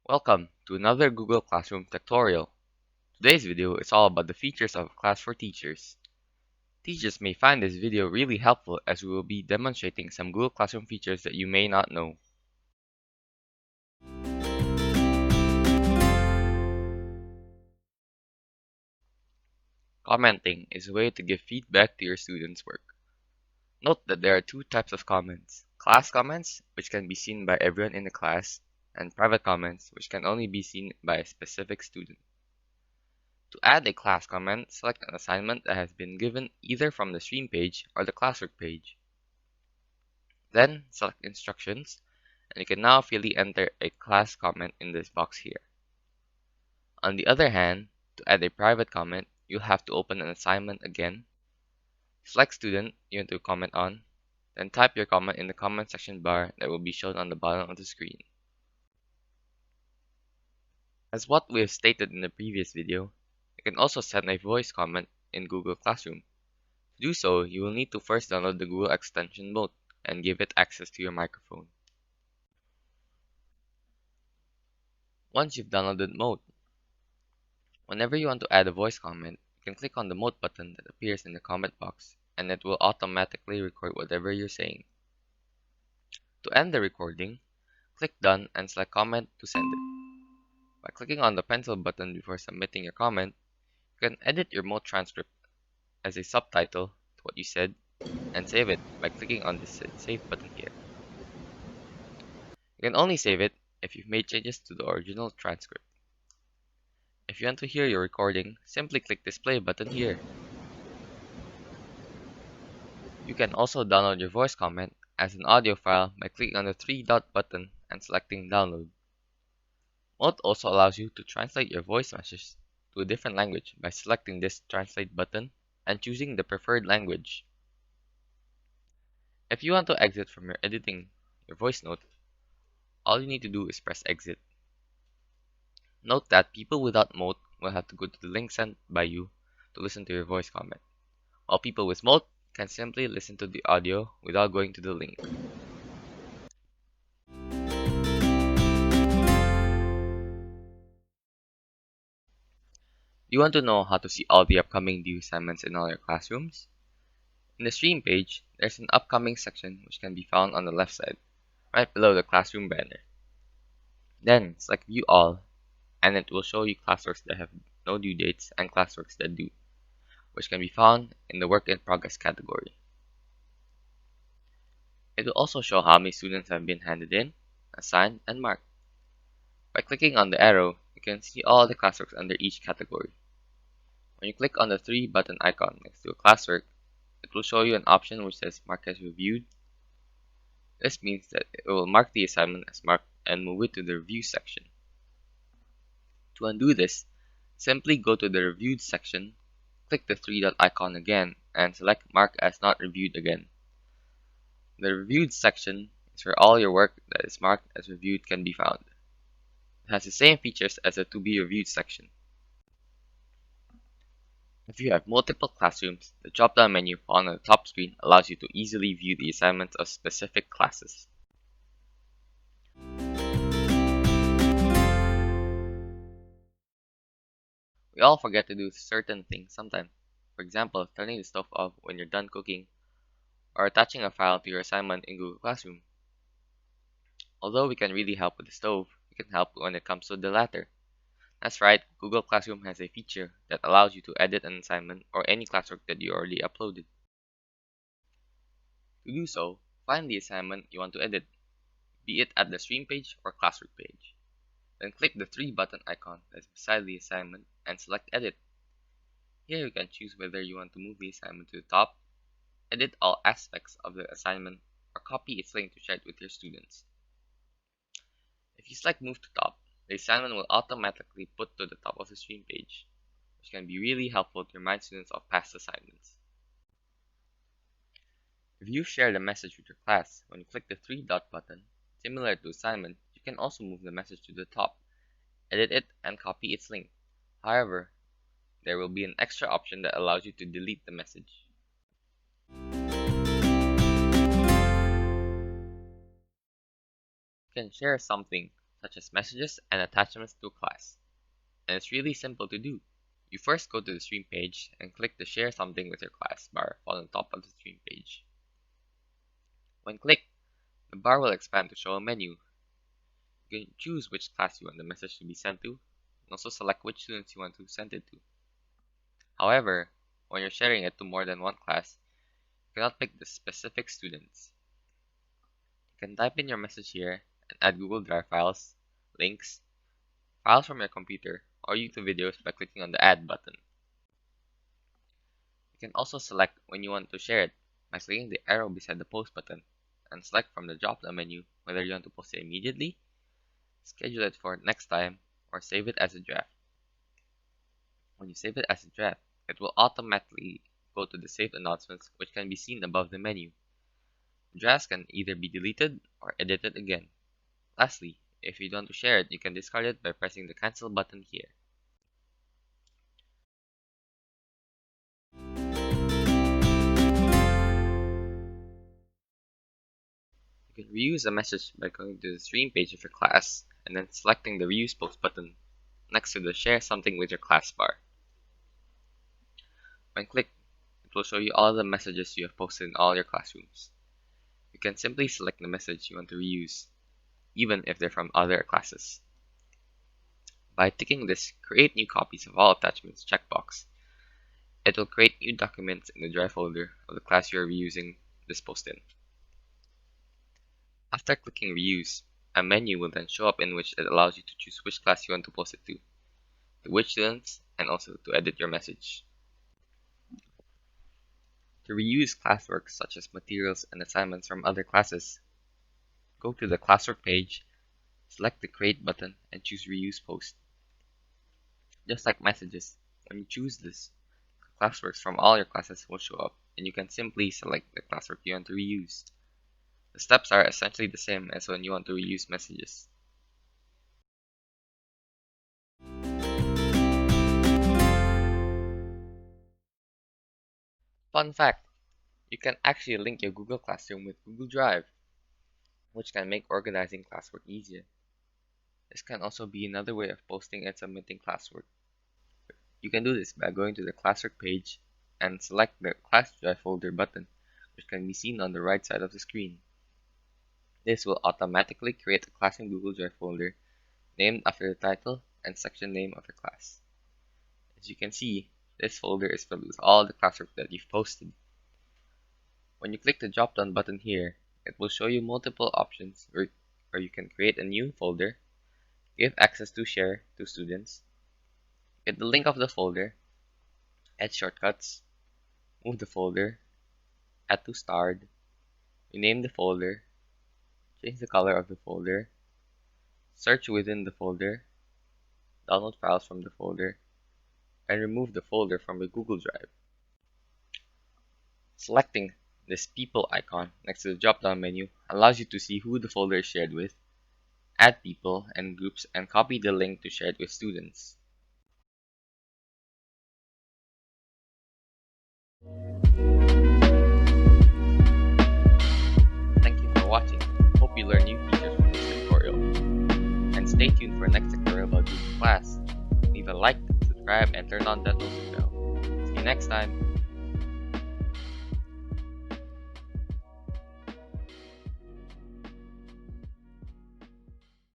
Welcome to another Google Classroom tutorial. Today's video is all about the features of a class for teachers. Teachers may find this video really helpful as we will be demonstrating some Google Classroom features that you may not know. Commenting is a way to give feedback to your students' work. Note that there are two types of comments: class comments, which can be seen by everyone in the class, and private comments, which can only be seen by a specific student. To add a class comment, select an assignment that has been given either from the stream page or the classwork page. Then select instructions, and you can now freely enter a class comment in this box here. On the other hand, to add a private comment, you'll have to open an assignment again, select student you want to comment on, then type your comment in the comment section bar that will be shown on the bottom of the screen. As what we have stated in the previous video, you can also send a voice comment in Google Classroom. To do so, you will need to first download the Google extension Mote and give it access to your microphone. Once you've downloaded Mote, whenever you want to add a voice comment, you can click on the Mote button that appears in the comment box, and it will automatically record whatever you're saying. To end the recording, click Done and select Comment to send it. By clicking on the pencil button before submitting your comment, you can edit your Mote transcript as a subtitle to what you said and save it by clicking on the Save button here. You can only save it if you've made changes to the original transcript. If you want to hear your recording, simply click this play button here. You can also download your voice comment as an audio file by clicking on the three-dot button and selecting Download. Mote also allows you to translate your voice message to a different language by selecting this Translate button and choosing the preferred language. If you want to exit from editing your voice note, all you need to do is press Exit. Note that people without Mote will have to go to the link sent by you to listen to your voice comment, while people with Mote can simply listen to the audio without going to the link. You want to know how to see all the upcoming due assignments in all your classrooms? In the stream page, there's an upcoming section which can be found on the left side, right below the classroom banner. Then select View All, and it will show you classworks that have no due dates and classworks that do, which can be found in the Work in Progress category. It will also show how many students have been handed in, assigned, and marked. By clicking on the arrow, you can see all the classworks under each category. When you click on the three button icon next to a classwork, it will show you an option which says Mark as Reviewed. This means that it will mark the assignment as marked and move it to the Review section. To undo this, simply go to the Reviewed section, click the three-dot icon again, and select Mark as Not Reviewed again. The Reviewed section is where all your work that is marked as reviewed can be found. It has the same features as the To Be Reviewed section. If you have multiple classrooms, the drop-down menu found on the top screen allows you to easily view the assignments of specific classes. We all forget to do certain things sometimes. For example, turning the stove off when you're done cooking, or attaching a file to your assignment in Google Classroom. Although we can really help with the stove, we can help when it comes to the latter. That's right, Google Classroom has a feature that allows you to edit an assignment or any classwork that you already uploaded. To do so, find the assignment you want to edit, be it at the stream page or classwork page. Then click the three button icon that's beside the assignment and select Edit. Here you can choose whether you want to move the assignment to the top, edit all aspects of the assignment, or copy its link to share it with your students. If you select Move to Top, the assignment will automatically put to the top of the stream page, which can be really helpful to remind students of past assignments. If you share the message with your class, when you click the three-dot button, similar to assignment, you can also move the message to the top, edit it, and copy its link. However, there will be an extra option that allows you to delete the message. You can share something such as messages and attachments to a class. And it's really simple to do. You first go to the stream page and click the Share Something with Your Class bar on the top of the stream page. When clicked, the bar will expand to show a menu. You can choose which class you want the message to be sent to, and also select which students you want to send it to. However, when you're sharing it to more than one class, you cannot pick the specific students. You can type in your message here and add Google Drive files, links, files from your computer, or YouTube videos by clicking on the Add button. You can also select when you want to share it by clicking the arrow beside the Post button and select from the drop-down menu whether you want to post it immediately, schedule it for next time, or save it as a draft. When you save it as a draft, it will automatically go to the saved announcements, which can be seen above the menu. Drafts can either be deleted or edited again. Lastly, if you don't want to share it, you can discard it by pressing the cancel button here. You can reuse a message by going to the stream page of your class and then selecting the Reuse Post button next to the Share Something with Your Class bar. When clicked, it will show you all the messages you have posted in all your classrooms. You can simply select the message you want to reuse, even if they're from other classes. By ticking this Create New Copies of All Attachments checkbox, it will create new documents in the Drive folder of the class you are reusing this post in. After clicking Reuse, a menu will then show up in which it allows you to choose which class you want to post it to which students, and also to edit your message. To reuse classwork such as materials and assignments from other classes, go to the classwork page, select the Create button, and choose Reuse Post. Just like messages, when you choose this, classworks from all your classes will show up, and you can simply select the classwork you want to reuse. The steps are essentially the same as when you want to reuse messages. Fun fact! You can actually link your Google Classroom with Google Drive, which can make organizing classwork easier. This can also be another way of posting and submitting classwork. You can do this by going to the classwork page and select the Class Drive folder button, which can be seen on the right side of the screen. This will automatically create a Classroom Google Drive folder named after the title and section name of your class. As you can see, this folder is filled with all the classwork that you've posted. When you click the drop-down button here, it will show you multiple options where you can create a new folder, give access to share to students, get the link of the folder, add shortcuts, move the folder, add to starred, rename the folder, change the color of the folder, search within the folder, download files from the folder, and remove the folder from your Google Drive. Selecting this people icon next to the drop-down menu allows you to see who the folder is shared with, add people and groups, and copy the link to share it with students. Thank you for watching. Hope you learned new features from this tutorial. And stay tuned for next tutorial about Google Class. Leave a like, subscribe, and turn on that notification bell. See you next time.